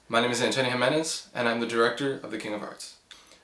My name is Antonio Jimenez, and I'm the director of The King of Hearts.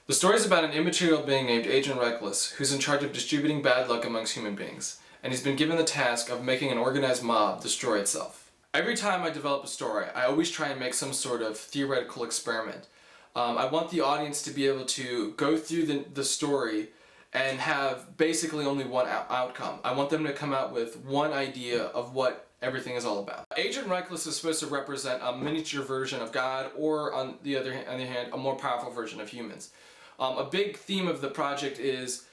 The story is about an immaterial being named Agent Reckless, who's in charge of distributing bad luck amongst human beings, and he's been given the task of making an organized mob destroy itself. Every time I develop a story, I always try and make some sort of theoretical experiment. I want the audience to be able to go through the story and have basically only one outcome. I want them to come out with one idea of what everything is all about. Agent Reckless is supposed to represent a miniature version of God, or on the other hand, a more powerful version of humans. A big theme of the project is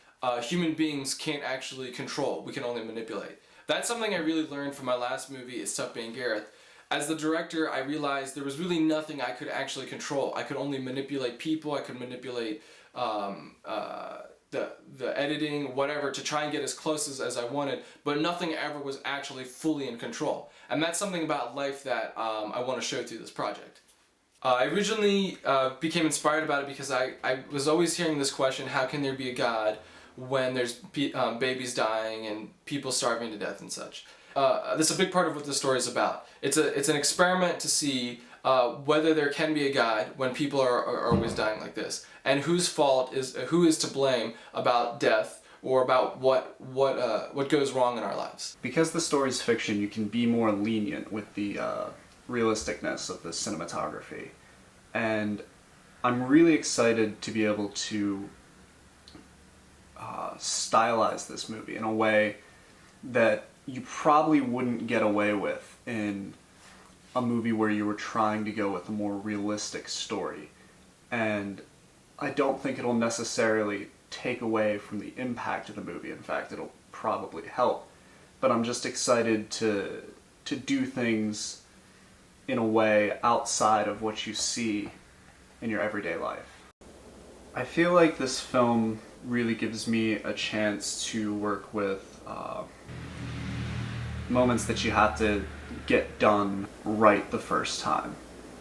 human beings can't actually control, we can only manipulate. That's something I really learned from my last movie, It's Tough Being Gareth. As the director, I realized there was really nothing I could actually control. I could only manipulate people, I could manipulate the editing, whatever, to try and get as close as I wanted, but nothing ever was actually fully in control. And that's something about life that I want to show through this project. I originally became inspired about it because I was always hearing this question, how can there be a God when there's babies dying and people starving to death and such. This is a big part of what the story is about. It's an experiment to see whether there can be a God when people are always dying like this, and who is to blame about death or about what goes wrong in our lives. Because the story's fiction, you can be more lenient with the realisticness of the cinematography, and I'm really excited to be able to stylize this movie in a way that you probably wouldn't get away with in a movie where you were trying to go with a more realistic story. And I don't think it'll necessarily take away from the impact of the movie. In fact, it'll probably help. But I'm just excited to do things in a way outside of what you see in your everyday life. I feel like this film really gives me a chance to work with moments that you have to get done right the first time.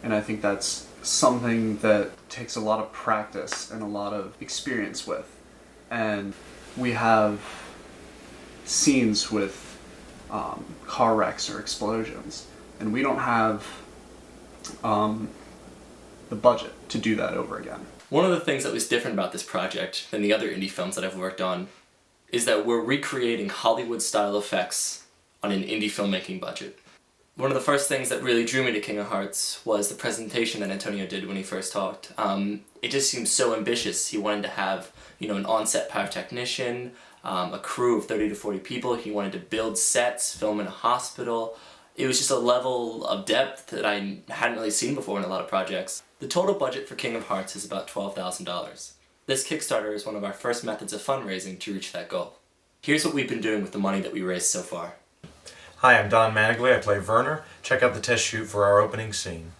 And I think that's something that takes a lot of practice and a lot of experience with. And we have scenes with car wrecks or explosions, and we don't have the budget to do that over again. One of the things that was different about this project than the other indie films that I've worked on is that we're recreating Hollywood-style effects on an indie filmmaking budget. One of the first things that really drew me to King of Hearts was the presentation that Antonio did when he first talked. It just seemed so ambitious. He wanted to have, an on-set pyrotechnician, a crew of 30 to 40 people. He wanted to build sets, film in a hospital. It was just a level of depth that I hadn't really seen before in a lot of projects. The total budget for King of Hearts is about $12,000. This Kickstarter is one of our first methods of fundraising to reach that goal. Here's what we've been doing with the money that we raised so far. Hi, I'm Don Managley. I play Werner. Check out the test shoot for our opening scene.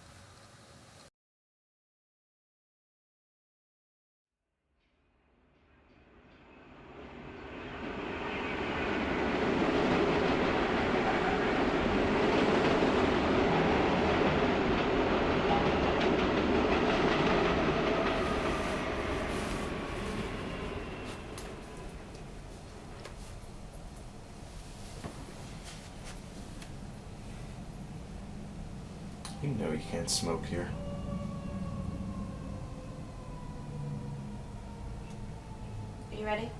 You know you can't smoke here. Are you ready?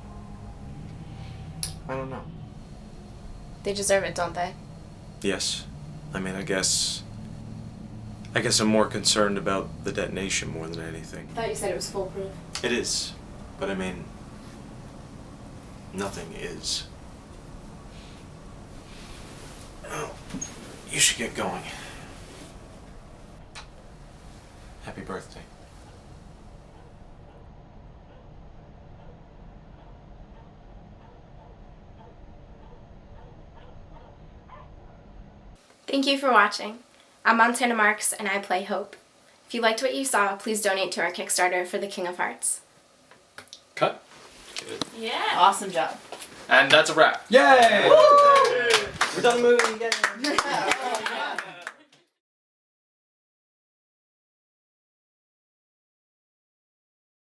I don't know. They deserve it, don't they? Yes. I mean, I guess I'm more concerned about the detonation more than anything. I thought you said it was foolproof. It is. But I mean, nothing is. Oh, you should get going. Happy birthday. Thank you for watching. I'm Montana Marks and I play Hope. If you liked what you saw, please donate to our Kickstarter for the King of Hearts. Cut. Yeah. Awesome job. And that's a wrap. Yay! We're done moving again.